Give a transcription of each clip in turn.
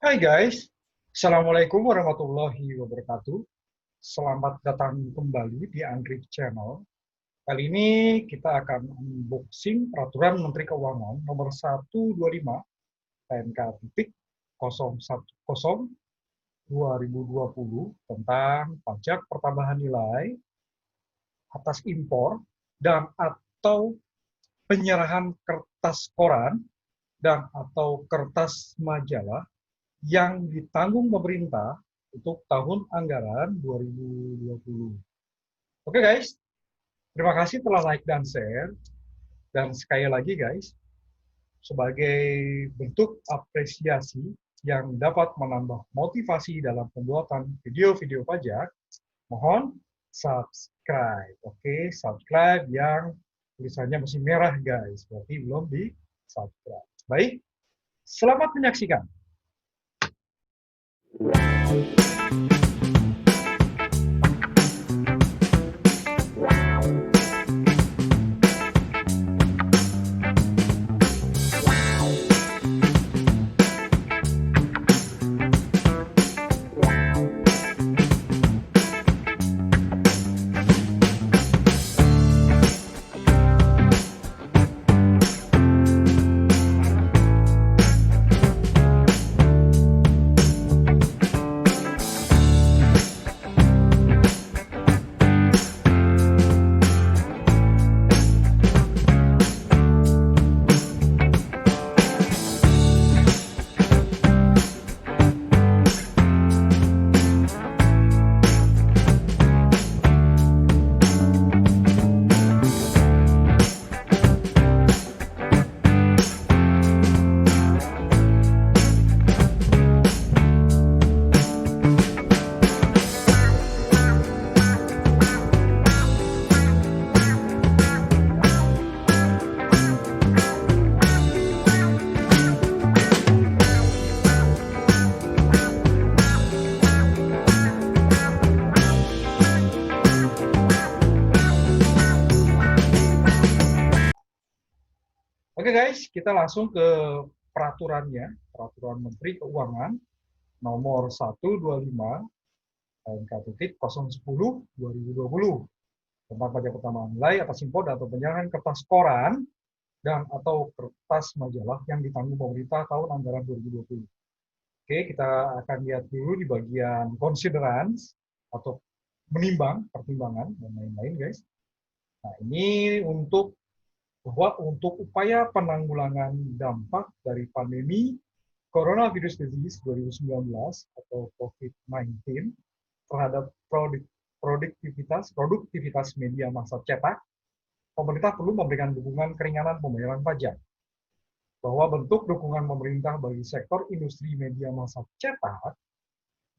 Hai guys, Assalamualaikum warahmatullahi wabarakatuh. Selamat datang kembali di Andrik Channel. Kali ini kita akan unboxing Peraturan Menteri Keuangan Nomor 125 PMK titik 010 2020 tentang pajak pertambahan nilai atas impor dan atau penyerahan kertas koran dan atau kertas majalah yang ditanggung pemerintah untuk tahun anggaran 2020. Oke guys, terima kasih telah like dan share. Dan sekali lagi guys, sebagai bentuk apresiasi yang dapat menambah motivasi dalam pembuatan video-video pajak, mohon subscribe. Oke, subscribe yang tulisannya masih merah guys, berarti belum di subscribe. Baik, selamat menyaksikan. Oke guys, kita langsung ke peraturannya, Peraturan Menteri Keuangan Nomor 125 PMK 010 2020 tentang pajak pertambahan nilai atas impor atau penyerahan kertas koran dan atau kertas majalah yang ditanggung pemerintah tahun anggaran 2020. Oke, kita akan lihat dulu di bagian considerance atau menimbang, pertimbangan, dan lain-lain guys. Nah, ini bahwa untuk upaya penanggulangan dampak dari pandemi Coronavirus Disease 2019 atau COVID-19 terhadap produktivitas media massa cetak, pemerintah perlu memberikan dukungan keringanan pembayaran pajak. Bahwa bentuk dukungan pemerintah bagi sektor industri media massa cetak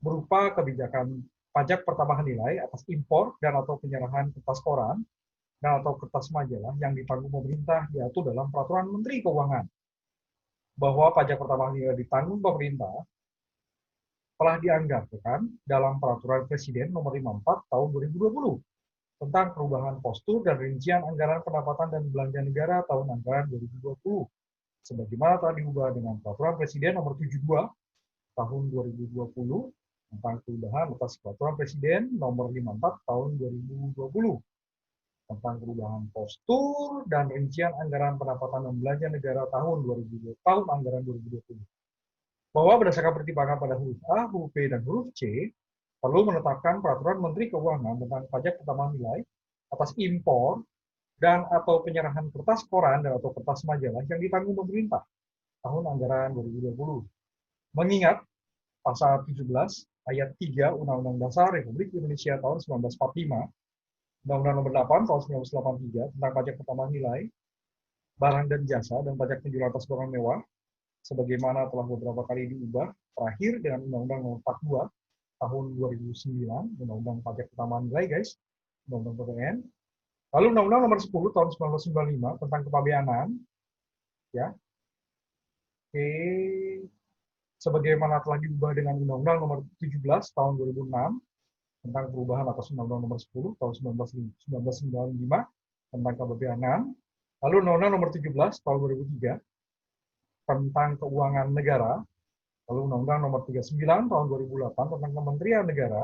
berupa kebijakan pajak pertambahan nilai atas impor dan atau penyerahan kertas koran dan atau kertas majalah yang ditanggung pemerintah diatur dalam Peraturan Menteri Keuangan. Bahwa pajak pertambahan nilai ditanggung pemerintah telah dianggarkan dalam Peraturan Presiden Nomor 54 Tahun 2020 tentang perubahan postur dan rincian anggaran pendapatan dan belanja negara tahun anggaran 2020, sebagaimana telah diubah dengan Peraturan Presiden Nomor 72 Tahun 2020 tentang perubahan atas Peraturan Presiden Nomor 54 Tahun 2020 tentang perubahan postur dan rincian anggaran pendapatan dan belanja negara tahun anggaran 2020. Bahwa berdasarkan pertimbangan pada huruf A, huruf B, dan huruf C, perlu menetapkan Peraturan Menteri Keuangan tentang pajak pertambahan nilai atas impor dan atau penyerahan kertas koran dan atau kertas majalah yang ditanggung pemerintah tahun anggaran 2020. Mengingat pasal 17 ayat 3 Undang-Undang Dasar Republik Indonesia tahun 1945, Undang-Undang Nomor 8 tahun 1983 tentang pajak pertambahan nilai, barang dan jasa, dan pajak penjualan atas barang mewah, sebagaimana telah beberapa kali diubah, terakhir dengan Undang-Undang Nomor 42 tahun 2009, Undang-Undang Pajak Pertambahan Nilai, guys, Undang-Undang PPN. Lalu Undang-Undang Nomor 10 tahun 1995 tentang kepabeanan, ya, oke, sebagaimana telah diubah dengan Undang-Undang Nomor 17 tahun 2006 tentang perubahan atas Undang-Undang Nomor 10 tahun 1995 tentang kepabeanan. Lalu Undang-Undang Nomor 17 tahun 2003 tentang keuangan negara, Lalu Undang-Undang Nomor 39 Tahun 2008 tentang Kementerian Negara,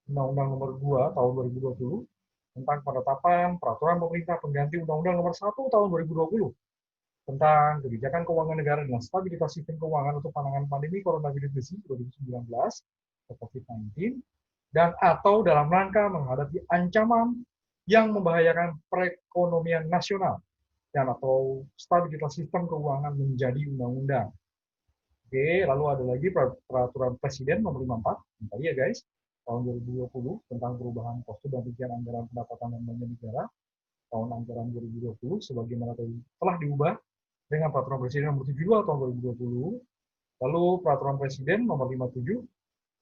Undang-Undang Nomor 2 Tahun 2020 tentang penetapan peraturan pemerintah pengganti Undang-Undang Nomor 1 Tahun 2020 tentang kebijakan keuangan negara dan stabilitas sistem keuangan untuk penanganan pandemi coronavirus 2019 atau COVID-19 dan atau dalam rangka menghadapi ancaman yang membahayakan perekonomian nasional dan atau stabilitas sistem keuangan menjadi undang-undang. Oke, lalu ada lagi peraturan Presiden nomor 54 tadi ya guys, tahun 2020 tentang perubahan postur dan rincian anggaran pendapatan dan belanja negara tahun anggaran 2020 sebagaimana telah diubah dengan peraturan Presiden nomor 72 tahun 2020. Lalu peraturan Presiden nomor 57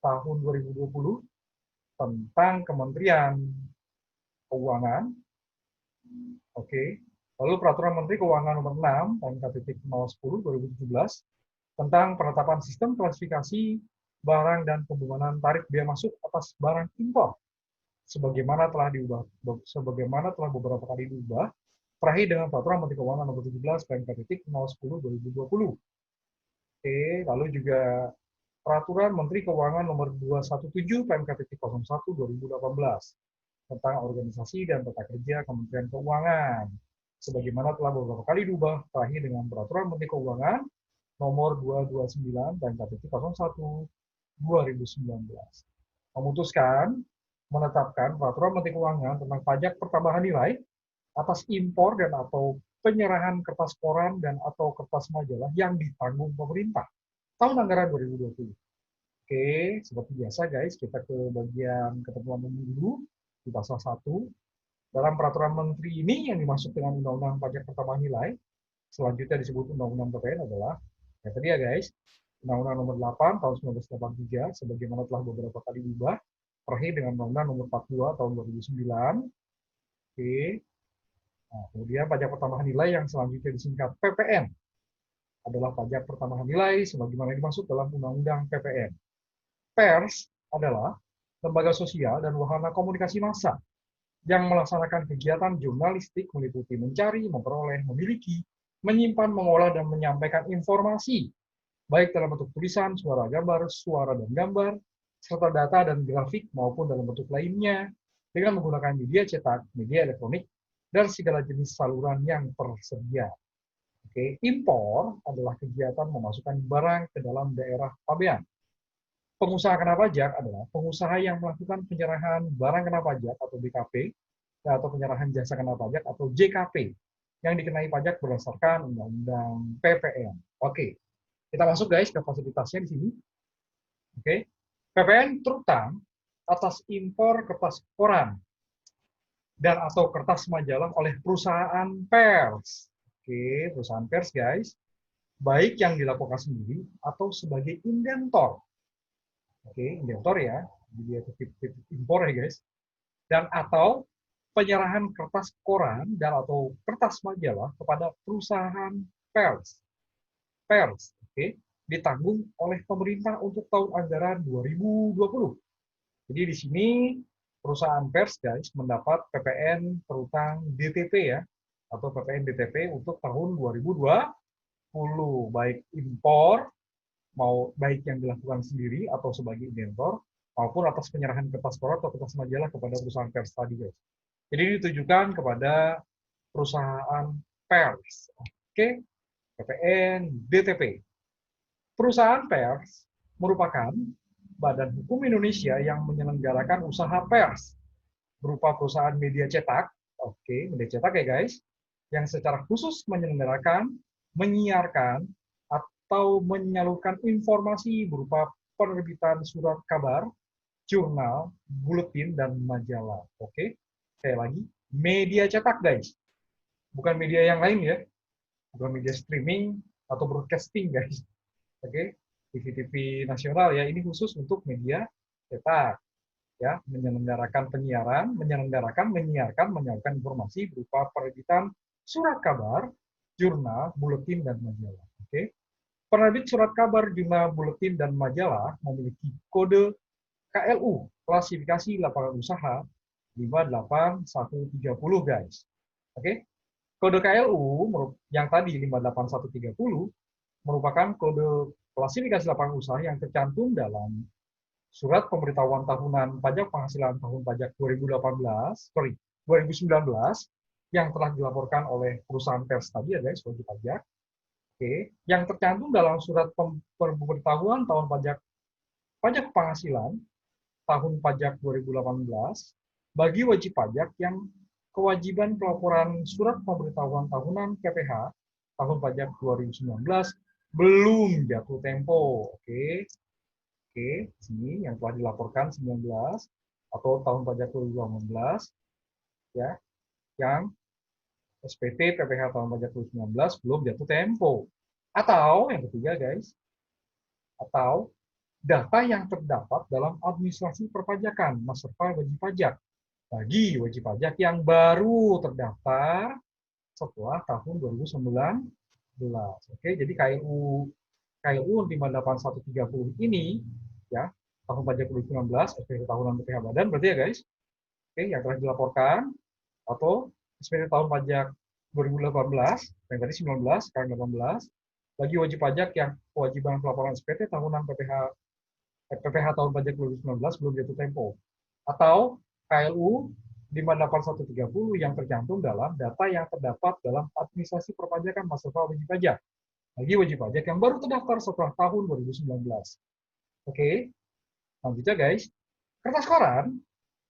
tahun 2020 tentang Kementerian Keuangan. Oke. Lalu peraturan Menteri Keuangan nomor 6 tahun K.010 2017 tentang penetapan sistem klasifikasi barang dan pembunuhan tarif biaya masuk atas barang impor sebagaimana telah beberapa kali diubah terakhir dengan peraturan Menteri Keuangan nomor 17 PMK.010 2020. Oke, lalu juga peraturan Menteri Keuangan nomor 217 PMK.01 2018 tentang organisasi dan tata kerja Kementerian Keuangan sebagaimana telah beberapa kali diubah terakhir dengan peraturan Menteri Keuangan nomor 229 dan KPP 01 2019. Memutuskan menetapkan peraturan Menteri Keuangan tentang pajak pertambahan nilai atas impor dan atau penyerahan kertas koran dan atau kertas majalah yang ditanggung pemerintah tahun anggaran 2020. Oke, seperti biasa guys, kita ke bagian ketentuan umum dulu di pasal 1. Dalam peraturan menteri ini yang dimaksud dengan Undang-Undang Pajak Pertambahan Nilai, selanjutnya disebut Undang-Undang PPN adalah, ya tadi ya guys, Undang-Undang Nomor 8 Tahun 1983, sebagaimana telah beberapa kali diubah, terakhir dengan Undang-Undang Nomor 42 Tahun 2009. Oke. Nah, kemudian pajak pertambahan nilai yang selanjutnya disingkat PPN adalah pajak pertambahan nilai sebagaimana dimaksud dalam Undang-Undang PPN. Pers adalah lembaga sosial dan wahana komunikasi massa yang melaksanakan kegiatan jurnalistik meliputi mencari, memperoleh, memiliki, menyimpan, mengolah, dan menyampaikan informasi, baik dalam bentuk tulisan, suara dan gambar, serta data dan grafik maupun dalam bentuk lainnya, dengan menggunakan media cetak, media elektronik, dan segala jenis saluran yang tersedia. Oke, impor adalah kegiatan memasukkan barang ke dalam daerah pabean. Pengusaha kena pajak adalah pengusaha yang melakukan penyerahan barang kena pajak atau BKP atau penyerahan jasa kena pajak atau JKP yang dikenai pajak berdasarkan Undang-Undang PPN. Oke, kita masuk guys ke fasilitasnya di sini. Oke, PPN terutang atas impor kertas koran dan atau kertas majalah oleh perusahaan pers. Oke, perusahaan pers guys, baik yang dilakukan sendiri atau sebagai indentor. Oke, indentor ya, dia titip impor ya guys. Dan atau penyerahan kertas koran dan atau kertas majalah kepada perusahaan pers. Pers, oke, ditanggung oleh pemerintah untuk tahun anggaran 2020. Jadi di sini perusahaan pers guys mendapat PPN terutang DTP ya, atau PPN DTP untuk tahun 2020, baik impor baik yang dilakukan sendiri atau sebagai indentor maupun atas penyerahan kertas koran atau kertas majalah kepada perusahaan pers tadi guys. Jadi ditujukan kepada perusahaan pers. Oke, PPN DTP. Perusahaan pers merupakan badan hukum Indonesia yang menyelenggarakan usaha pers berupa perusahaan media cetak. Oke, media cetak ya guys, yang secara khusus menyelenggarakan, menyiarkan, atau menyalurkan informasi berupa penerbitan surat kabar, jurnal, buletin, dan majalah. Oke, sekali lagi, media cetak guys, bukan media yang lain ya, bukan media streaming atau broadcasting guys. Oke, TV-TV nasional ya, ini khusus untuk media cetak ya, menyelenggarakan penyiaran, menyiarkan informasi berupa penerbitan surat kabar, jurnal, buletin, dan majalah. Oke. Penerbit surat kabar, jurnal, buletin, dan majalah memiliki kode KLU, klasifikasi lapangan usaha 58130 guys. Oke. Kode KLU yang tadi 58130 merupakan kode klasifikasi lapangan usaha yang tercantum dalam Surat Pemberitahuan Tahunan Pajak Penghasilan Tahun Pajak 2019 yang telah dilaporkan oleh perusahaan pers tadi ya guys, wajib pajak. Oke, yang tercantum dalam Surat Pemberitahuan Tahun Pajak Penghasilan Tahun Pajak 2018 bagi wajib pajak yang kewajiban pelaporan Surat Pemberitahuan Tahunan PPH Tahun Pajak 2019 belum jatuh tempo. Oke. Oke, sini yang telah dilaporkan 19 atau tahun pajak 2018 ya, yang SPT PPH tahun pajak 2019 belum jatuh tempo. Atau yang ketiga guys, atau data yang terdapat dalam administrasi perpajakan Masterfile wajib pajak bagi wajib pajak yang baru terdaftar setelah tahun 2019. Oke, jadi KLU 58130 ini ya, tahun pajak 2019, SPT tahunan PPH Badan berarti ya guys. Oke, yang telah dilaporkan atau SPT tahun pajak 2018, yang tadi 19, sekarang 18, bagi wajib pajak yang kewajiban pelaporan SPT tahunan PPH tahun pajak 2019 belum jatuh tempo. Atau KLU 58130 yang tercantum dalam data yang terdapat dalam administrasi perpajakan Masterfile wajib pajak bagi wajib pajak yang baru terdaftar setelah tahun 2019. Oke, selanjutnya guys, kertas koran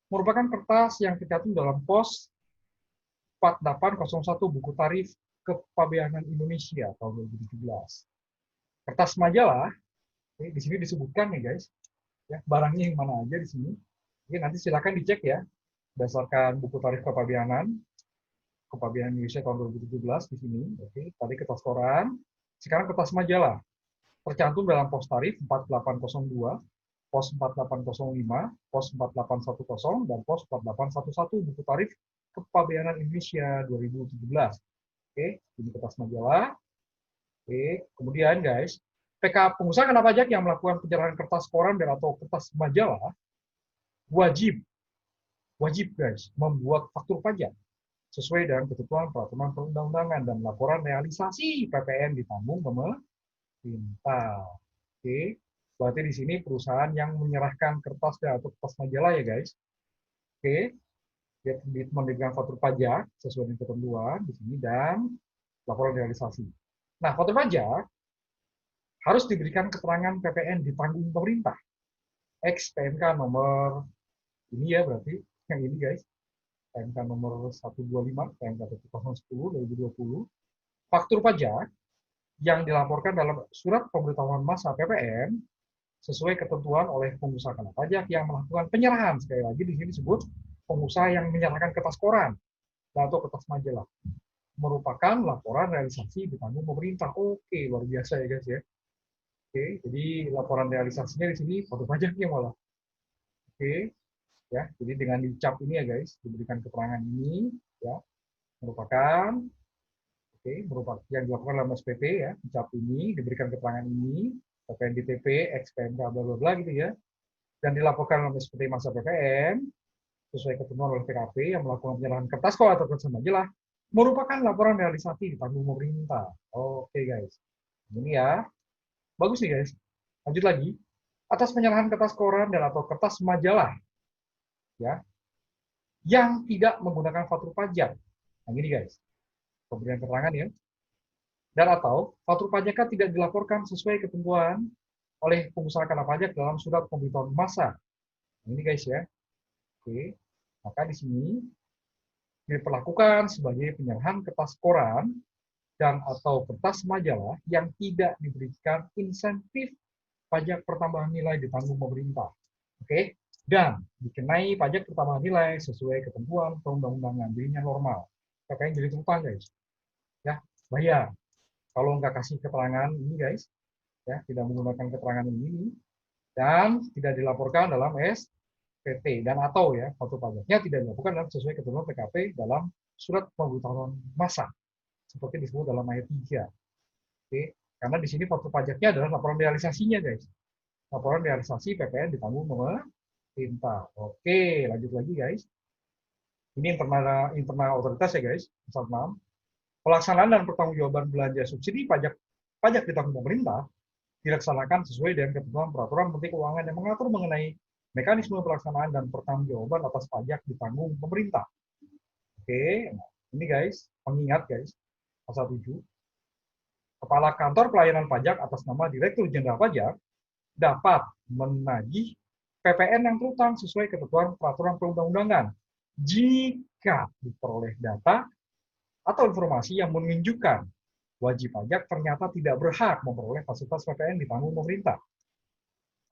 merupakan kertas yang tercantum dalam pos 4801 buku tarif Kepabeanan Indonesia tahun 2017. Kertas majalah, di sini disebutkan nih guys, ya, barangnya yang mana aja di sini. Oke, nanti silakan dicek ya, berdasarkan buku tarif Kepabeanan Indonesia tahun 2017 di sini. Oke, tadi kertas koran, sekarang kertas majalah tercantum dalam pos tarif 4802, pos 4805, pos 4810, dan pos 4811 buku tarif Kepabeanan Indonesia 2017. Oke, ini kertas majalah. Oke, kemudian guys, PK pengusaha kena pajak yang melakukan penyerahan kertas koran dan atau kertas majalah wajib guys membuat faktur pajak sesuai dengan ketentuan peraturan perundang-undangan dan laporan realisasi PPN ditanggung pemerintah. Oke, berarti di sini perusahaan yang menyerahkan kertas atau kertas majalah ya guys. Oke, dia memberikan faktur pajak sesuai dengan ketentuan di sini dan laporan realisasi. Nah, faktur pajak harus diberikan keterangan PPN ditanggung pemerintah. X PMK nomor ini ya berarti yang ini guys. PMK nomor 125, PMK 1010 2020. Faktur pajak yang dilaporkan dalam surat pemberitahuan masa PPN sesuai ketentuan oleh pengusaha kena pajak yang melakukan penyerahan. Sekali lagi di sini disebut pengusaha yang menyerahkan kertas koran atau kertas majalah merupakan laporan realisasi ditanggung pemerintah. Oke, luar biasa ya guys ya. Oke, jadi laporan realisasinya di sini faktur pajaknya malah. Oke, ya. Jadi dengan dicap ini ya guys, diberikan keterangan ini ya merupakan yang dilakukan dalam SPT ya, dicap ini diberikan keterangan ini PPN DTP, XPMK bla bla bla gitu ya. Dan dilaporkan dalam SPT masa PPN sesuai ketentuan oleh PKP yang melakukan penyerahan kertas koran atau kertas majalah merupakan laporan realisasi ditanggung pemerintah. Oke guys, ini ya, bagus nih guys. Lanjut lagi, atas penyerahan kertas koran dan atau kertas majalah, ya, yang tidak menggunakan faktur pajak. Nah gini guys, pemberian keterangan ya. Dan atau faktur pajaknya tidak dilaporkan sesuai ketentuan oleh pengusaha kena pajak dalam surat pemberitahuan masa. Nah, ini guys ya. Oke, maka di sini diperlakukan sebagai penyerahan kertas koran dan atau kertas majalah yang tidak diberikan insentif pajak pertambahan nilai ditanggung pemerintah. Oke, dan dikenai pajak pertambahan nilai sesuai ketentuan perundang-undangan, jadinya normal. PPN jadi utang guys. Ya, bayar. Kalau nggak kasih keterangan ini guys, ya tidak menggunakan keterangan ini dan tidak dilaporkan dalam SPT dan atau ya faktur pajaknya tidak dilakukan dalam sesuai ketentuan PKP dalam surat pemberitahuan masa seperti disebut dalam ayat 3. Oke, karena di sini faktur pajaknya adalah laporan realisasinya guys. Laporan realisasi PPN ditanggung pemerintah. Oke, lanjut lagi guys. Ini internal otoritas ya guys, pasal 6. Pelaksanaan dan pertanggungjawaban belanja subsidi pajak ditanggung pemerintah dilaksanakan sesuai dengan ketentuan peraturan Menteri Keuangan yang mengatur mengenai mekanisme pelaksanaan dan pertanggungjawaban atas pajak ditanggung pemerintah. Oke, nah, ini guys, mengingat guys, pasal 7, Kepala Kantor Pelayanan Pajak atas nama Direktur Jenderal Pajak dapat menagih PPN yang terutang sesuai ketentuan peraturan perundang-undangan jika diperoleh data atau informasi yang menunjukkan wajib pajak ternyata tidak berhak memperoleh fasilitas PPN ditanggung pemerintah.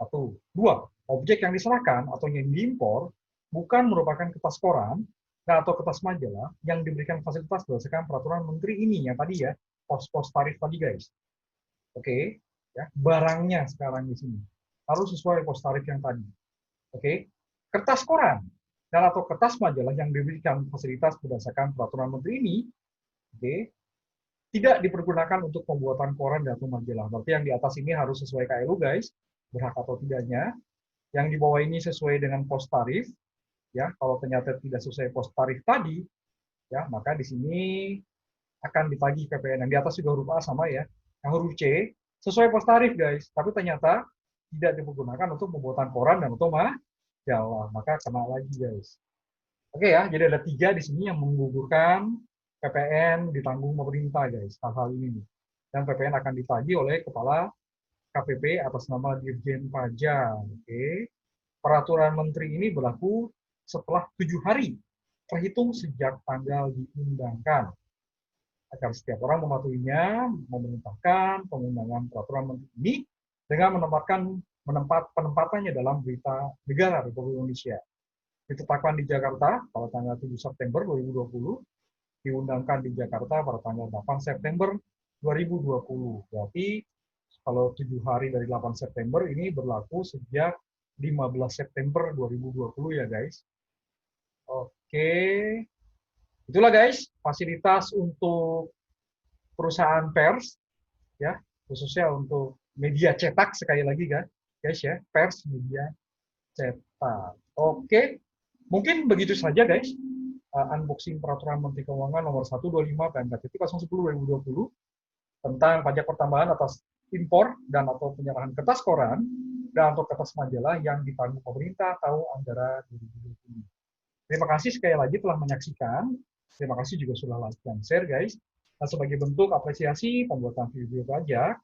1. 2. Objek yang diserahkan atau yang diimpor bukan merupakan kertas koran atau kertas majalah yang diberikan fasilitas berdasarkan peraturan menteri ini yang tadi ya, pos-pos tarif tadi guys. Oke, ya, barangnya sekarang di sini harus sesuai pos tarif yang tadi. Oke, kertas koran dan atau kertas majalah yang diberikan fasilitas berdasarkan peraturan menteri ini, oke, tidak dipergunakan untuk pembuatan koran dan atau majalah. Berarti yang di atas ini harus sesuai KLU guys, berhak atau tidaknya. Yang di bawah ini sesuai dengan pos tarif, ya. Kalau ternyata tidak sesuai pos tarif tadi, ya, maka di sini akan ditagih PPN. Yang di atas juga huruf A sama ya. Yang huruf C sesuai pos tarif guys, tapi ternyata tidak dipergunakan untuk pembuatan koran dan untuk majalah, maka kena lagi guys. Oke ya, jadi ada 3 di sini yang menggugurkan PPN ditanggung pemerintah guys, hal-hal ini. Dan PPN akan ditagih oleh Kepala KPP atas nama Dirjen Pajak. Oke. Peraturan Menteri ini berlaku setelah 7 hari terhitung sejak tanggal diundangkan. Agar setiap orang mematuhinya, memerintahkan pengundangan peraturan Menteri ini dengan penempatannya dalam berita negara Republik Indonesia. Ditetapkan di Jakarta pada tanggal 7 September 2020, diundangkan di Jakarta pada tanggal 8 September 2020. Berarti kalau 7 hari dari 8 September ini berlaku sejak 15 September 2020 ya guys. Oke. Itulah guys, fasilitas untuk perusahaan pers, ya, khususnya untuk media cetak sekali lagi guys ya, pers media cetak. Oke, mungkin begitu saja guys, unboxing peraturan Menteri Keuangan nomor 125 PMK.010/2020 tentang pajak pertambahan atas impor dan atau penyerahan kertas koran dan atau kertas majalah yang ditanggung pemerintah tahun anggaran 2020. Terima kasih sekali lagi telah menyaksikan. Terima kasih juga sudah like dan share guys. Nah, sebagai bentuk apresiasi pembuatan video pajak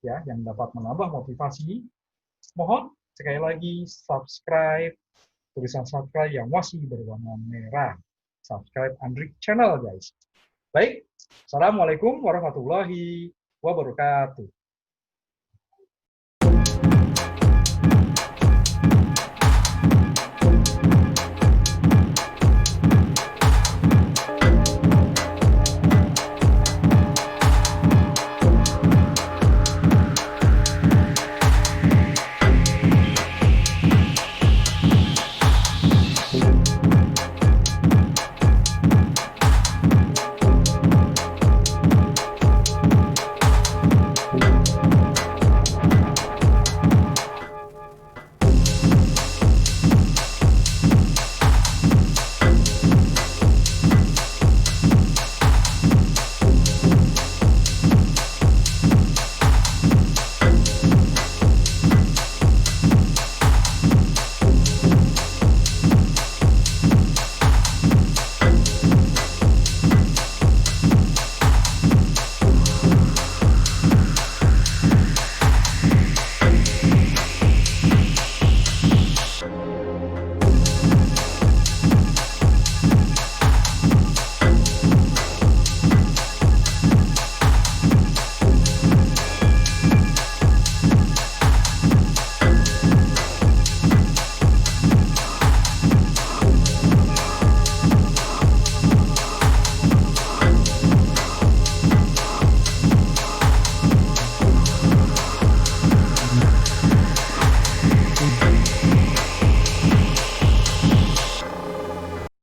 ya yang dapat menambah motivasi, mohon sekali lagi subscribe, tulisan subscribe yang masih berwarna merah. Subscribe Andrik Channel guys. Baik, Assalamualaikum warahmatullahi wabarakatuh.